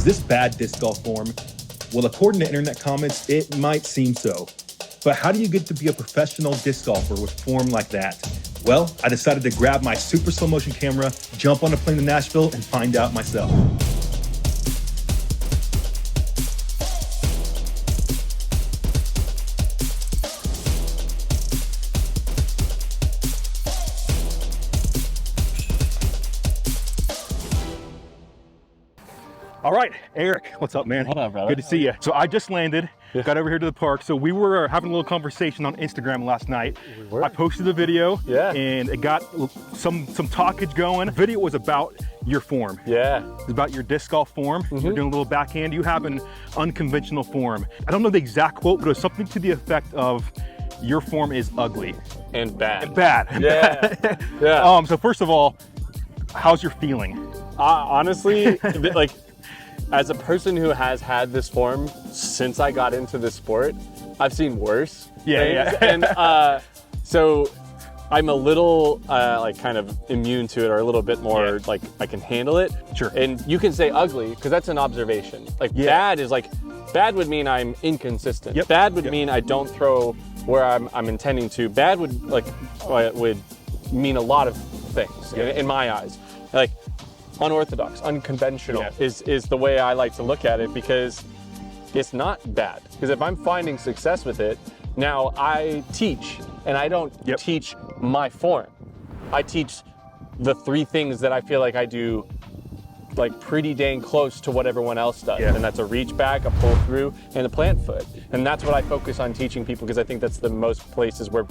this bad disc golf form? Well, according to internet comments, it might seem so. But how do you get to be a professional disc golfer with form like that? Well, I decided to grab my super slow motion camera, jump on a plane to Nashville, and find out myself. All right, Eric, what's up, man? What up, brother? Good to see you. So I just landed, got over here to the park. So we were having a little conversation on Instagram last night. We were. I posted a video, and it got some talkage going. The video was about your form. Yeah. It's about your disc golf form. You're doing a little backhand. You have an unconventional form. I don't know the exact quote, but it was something to the effect of, your form is ugly. And bad. And bad. Yeah. Yeah. So first of all, how's your feeling? Honestly, like, as a person who has had this form since I got into this sport, I've seen worse things. And so I'm a little like kind of immune to it, or a little bit more like I can handle it. Sure. And you can say ugly because that's an observation. Like bad is like, bad would mean I'm inconsistent. Yep. Bad would mean I don't throw where I'm intending to. Bad would would mean a lot of things in my eyes. Like, unorthodox, unconventional is the way I like to look at it, because it's not bad. Because if I'm finding success with it, now I teach, and I don't teach my form. I teach the 3 things that I feel like I do like pretty dang close to what everyone else does. And that's a reach back, a pull through, and a plant foot. And that's what I focus on teaching people, because I think that's the most places where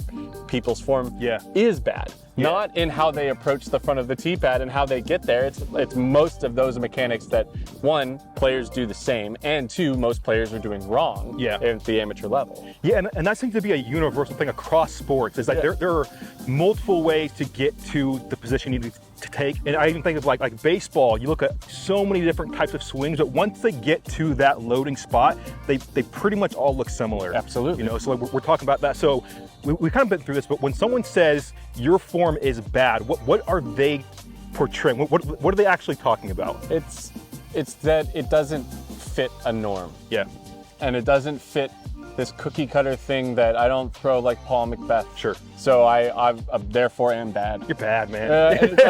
people's form is bad. Not in how they approach the front of the tee pad and how they get there. It's most of those mechanics that, 1, players do the same, and 2, most players are doing wrong at the amateur level. Yeah, and that seems to be a universal thing across sports. Is like there are multiple ways to get to the position you need to take. And I even think of like baseball. You look at so many different types of swings, but once they get to that loading spot, they pretty much all look similar. Absolutely. You know, so like we're talking about that. So we kind of been through this, but when someone says your form is bad, what are they portraying? What are they actually talking about? It's that it doesn't fit a norm. Yeah. And it doesn't fit this cookie cutter thing that I don't throw like Paul Macbeth. Sure. So I therefore am bad. You're bad, man. It's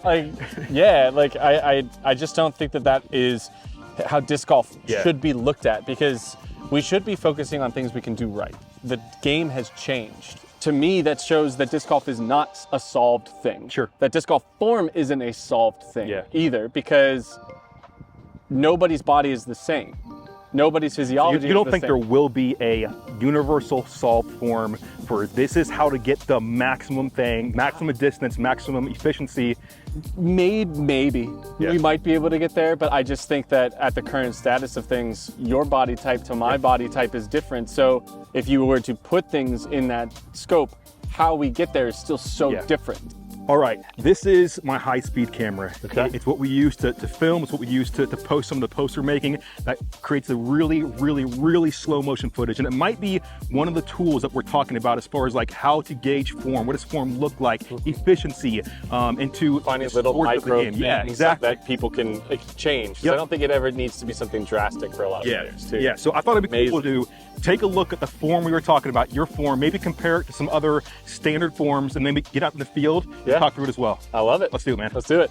like I just don't think that is how disc golf should be looked at, because we should be focusing on things we can do right. The game has changed. To me, that shows that disc golf is not a solved thing. Sure. That disc golf form isn't a solved thing either, because nobody's body is the same. Nobody's physiology You don't is the think same. there will be a universal solved form for this is how to get the maximum thing, maximum distance, maximum efficiency? Maybe. We might be able to get there, but I just think that at the current status of things, your body type to my body type is different. So if you were to put things in that scope, how we get there is still so different. All right, this is my high-speed camera. Okay. It's what we use to film. It's what we use to post some of the posts we're making. That creates a really, really, really slow motion footage. And it might be one of the tools that we're talking about as far as like how to gauge form. What does form look like? Efficiency, into finding little micro things exactly. that people can change. I don't think it ever needs to be something drastic for a lot of players too. Yeah, so I thought it'd be cool to take a look at the form we were talking about, your form, maybe compare it to some other standard forms, and then we get out in the field and talk through it as well. I love it. Let's do it, man. Let's do it.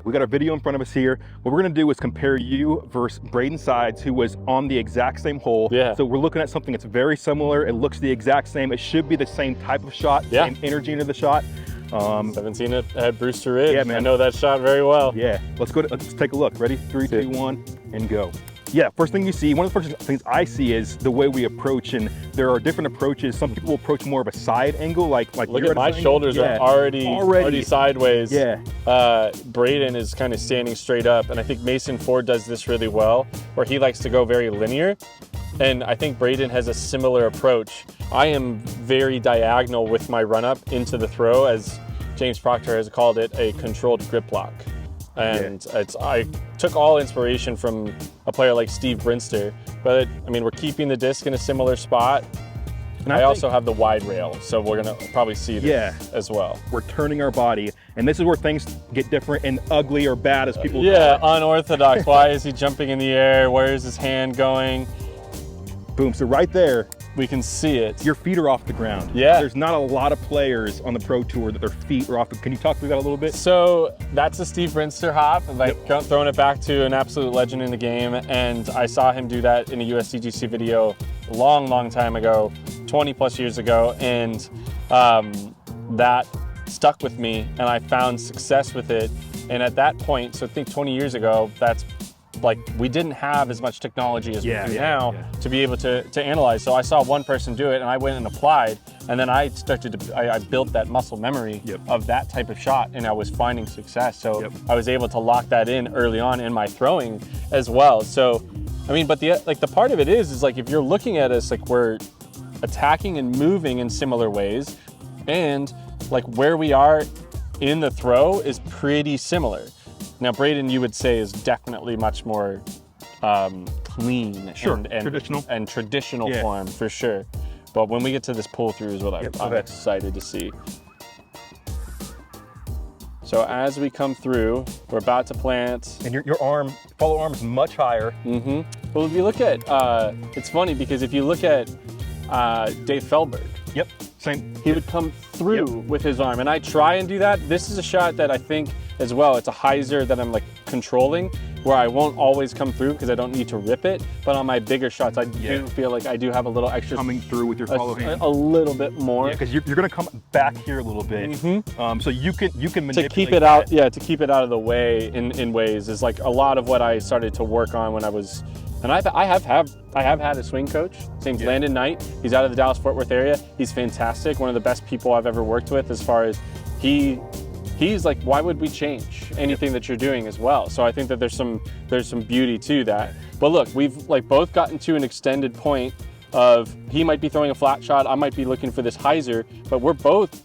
We got our video in front of us here. What we're gonna do is compare you versus Braden Sides, who was on the exact same hole. Yeah. So we're looking at something that's very similar. It looks the exact same. It should be the same type of shot, same energy into the shot. Haven't seen it at Brewster Ridge. Yeah, man. I know that shot very well. Yeah, let's take a look. Ready? 3, 2, 1, and go. Yeah, first thing you see, one of the first things I see is the way we approach, and there are different approaches. Some people approach more of a side angle, like look at my shoulders are already sideways. Yeah. Braden is kind of standing straight up, and I think Mason Ford does this really well, where he likes to go very linear. And I think Braden has a similar approach. I am very diagonal with my run up into the throw, as James Proctor has called it, a controlled grip lock. And I took all inspiration from a player like Steve Brinster, but I mean, we're keeping the disc in a similar spot. And I also have the wide rail, so we're gonna probably see this as well. We're turning our body And this is where things get different and ugly or bad, as people Yeah, call it. unorthodox. Why is he jumping in the air? Where is his hand going? Boom. So right there, We can see it. your feet are off the ground. Yeah. There's not a lot of players on the Pro Tour that their feet are off. Can you talk through that a little bit? So that's a Steve Brinster hop, like throwing it back to an absolute legend in the game. And I saw him do that in a USDGC video a long, long time ago, 20 plus years ago. And that stuck with me and I found success with it. And at that point, so I think 20 years ago, that's like, we didn't have as much technology as we do now to be able to analyze. So I saw one person do it and I went and applied, and then I built that muscle memory of that type of shot, and I was finding success. So I was able to lock that in early on in my throwing as well. So, I mean, but the part of it is like, if you're looking at us, like we're attacking and moving in similar ways, and like where we are in the throw is pretty similar. Now, Braden, you would say, is definitely much more clean and traditional form, for sure. But when we get to this pull through is what I'm excited to see. So as we come through, we're about to plant. And your follow arm is much higher. Mm-hmm. Well, if you look at, it's funny because if you look at Dave Feldberg, same. He would come through with his arm, and I try and do that. This is a shot that I think as well, it's a hyzer that I'm like controlling, where I won't always come through because I don't need to rip it. But on my bigger shots, I do feel like I do have a little extra coming through with your follow hand. A little bit more. Yeah, because you're going to come back here a little bit. So you can manipulate to keep it out. Yeah, to keep it out of the way in ways is like a lot of what I started to work on when I was. And I have had a swing coach. His name's Landon Knight. He's out of the Dallas-Fort Worth area. He's fantastic. One of the best people I've ever worked with, as far as he's like, why would we change anything that you're doing as well? So I think that there's some beauty to that. But look, we've like both gotten to an extended point of, he might be throwing a flat shot, I might be looking for this hyzer, but we're both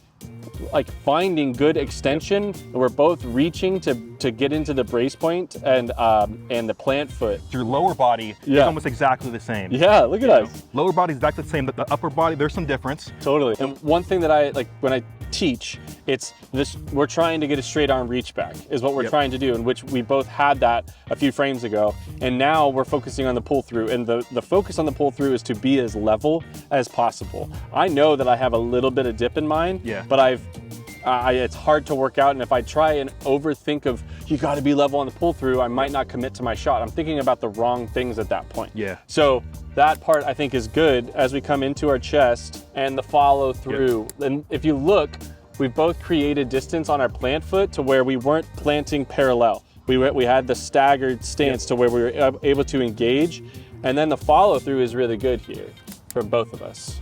like finding good extension. We're both reaching to get into the brace point and the plant foot. Your lower body is almost exactly the same. Yeah, look at us. Lower body is exactly the same, but the upper body, there's some difference. Totally. And one thing that I like when I teach, it's this, we're trying to get a straight arm reach back is what we're trying to do, in which we both had that a few frames ago. And now we're focusing on the pull through, and the focus on the pull through is to be as level as possible. I know that I have a little bit of dip in mine, but it's hard to work out, and if I try and overthink of, you got to be level on the pull through, I might not commit to my shot. I'm thinking about the wrong things at that point. So that part I think is good as we come into our chest and the follow through. And if you look, we've both created distance on our plant foot to where we weren't planting parallel. We had the staggered stance to where we were able to engage, and then the follow through is really good here for both of us.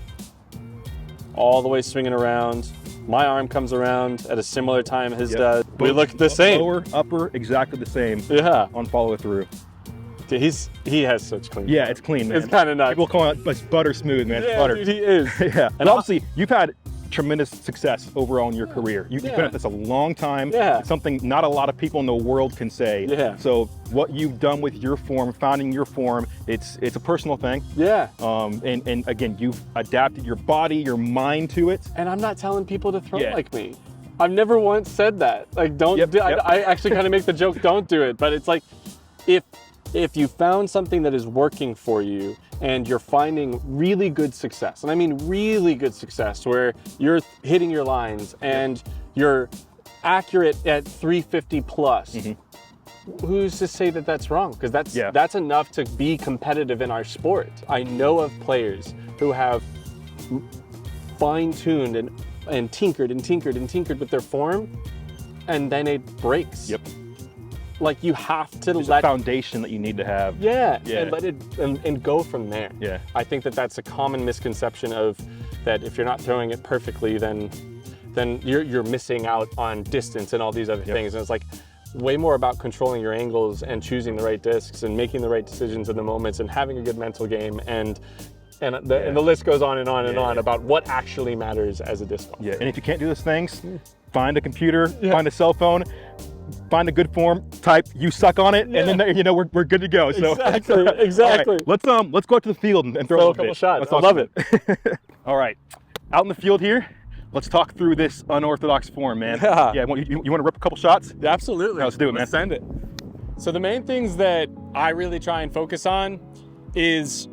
All the way swinging around. My arm comes around at a similar time his does. We look the same. Lower, upper, exactly the same. On follow through. Dude, he has such clean. Yeah, it's clean, man. It's kind of nuts. People call it like butter smooth, man. It's butter. Dude, he is. And obviously, you've had tremendous success overall in your career. You've been at this a long time. It's something not a lot of people in the world can say. So what you've done with your form, finding your form, it's a personal thing. And again, you've adapted your body, your mind to it. And I'm not telling people to throw like me. I've never once said that. Like, don't do I actually kind of make the joke, don't do it. But it's like, if you found something that is working for you and you're finding really good success, and I mean really good success, where you're hitting your lines and you're accurate at 350 plus, who's to say that that's wrong? Because that's enough to be competitive in our sport. I know of players who have fine-tuned and tinkered with their form, and then it breaks. Like, you have to There's a foundation that you need to have. And let it and go from there. I think that that's a common misconception of that if you're not throwing it perfectly, then you're missing out on distance and all these other things. And it's like way more about controlling your angles and choosing the right discs and making the right decisions in the moments and having a good mental game, and the list goes on and on and on about what actually matters as a disc golfer. And if you can't do those things, find a computer, find a cell phone, find a good form, type "you suck" on it, and then we're good to go. So exactly. Let's go out to the field and throw a couple shots. I love it. All right, out in the field here, let's talk through this unorthodox form, man. Yeah. Yeah, you want to rip a couple shots? Absolutely. Let's do it, man. Let's send it. So the main things that I really try and focus on is,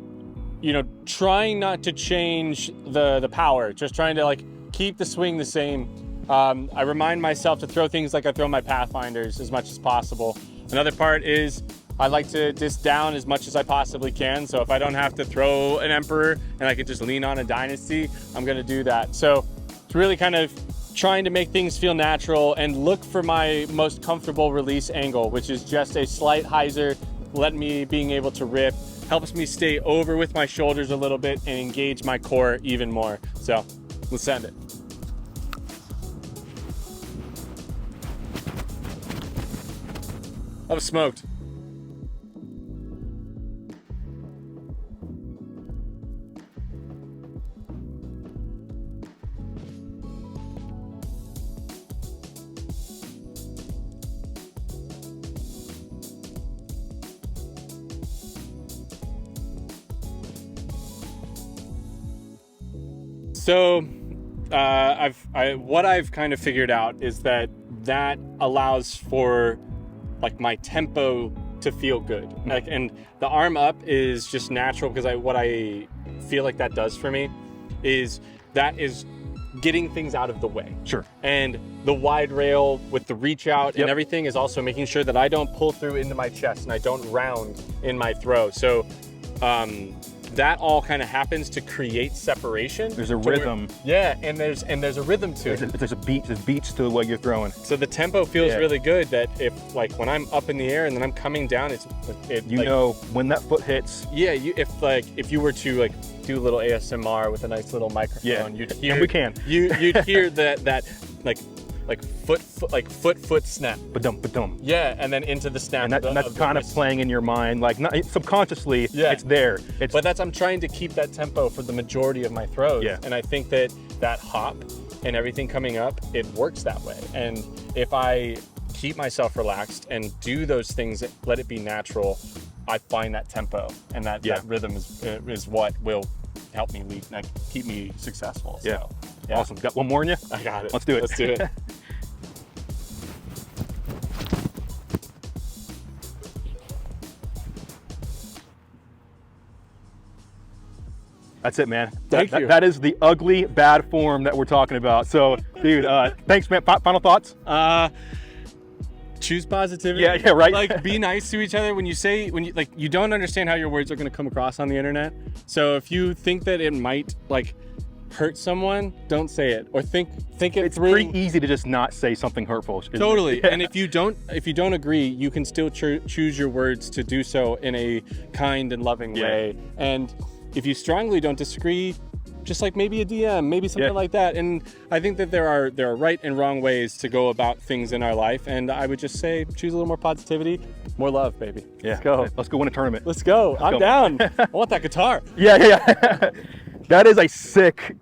you know, trying not to change the power, just trying to like keep the swing the same. I remind myself to throw things like I throw my Pathfinders as much as possible. Another part is I like to disc down as much as I possibly can. So if I don't have to throw an Emperor and I could just lean on a Dynasty, I'm gonna do that. So it's really kind of trying to make things feel natural and look for my most comfortable release angle, which is just a slight hyzer, let me being able to rip, helps me stay over with my shoulders a little bit and engage my core even more. So let's send it. I was smoked. So what I've kind of figured out is that allows for like my tempo to feel good. Like, and the arm up is just natural because what I feel like that does for me is getting things out of the way. Sure. And the wide rail with the reach out and everything is also making sure that I don't pull through into my chest and I don't round in my throw. So that all kind of happens to create separation. There's a rhythm. And there's a rhythm to it. There's beats to the way you're throwing. So the tempo feels really good. That if like when I'm up in the air and then I'm coming down, you know when that foot hits. Yeah, if you were to like do a little ASMR with a nice little microphone, you'd hear. And we can. You'd hear that foot snap. Ba-dum. Yeah, and then into the snap. And that's kind of playing in your mind, like not subconsciously. Yeah. It's there. But I'm trying to keep that tempo for the majority of my throws. Yeah. And I think that hop and everything coming up, it works that way. And if I keep myself relaxed and do those things, let it be natural, I find that tempo and that rhythm is what will help me lead and keep me successful. Yeah. So, Awesome. Got one more in you? I got it. Let's do it. Let's do it. That's it, man. Thank you. That is the ugly, bad form that we're talking about. So, dude, thanks, man. Final thoughts? Choose positivity. Yeah, right. Like, be nice to each other when you don't understand how your words are going to come across on the internet. So if you think that it might like hurt someone, don't say it, or think it it's through. pretty easy to just not say something hurtful. Totally. And if you don't agree, you can still choose your words to do so in a kind and loving way. And if you strongly don't disagree, just like maybe a DM, maybe something like that. And I think that there are right and wrong ways to go about things in our life. And I would just say, choose a little more positivity, more love, baby. Yeah. Let's go. Let's go win a tournament. Let's go. I'm down. I want that guitar. Yeah. That is a sick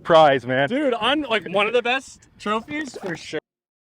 prize, man. Dude, on like one of the best trophies for sure.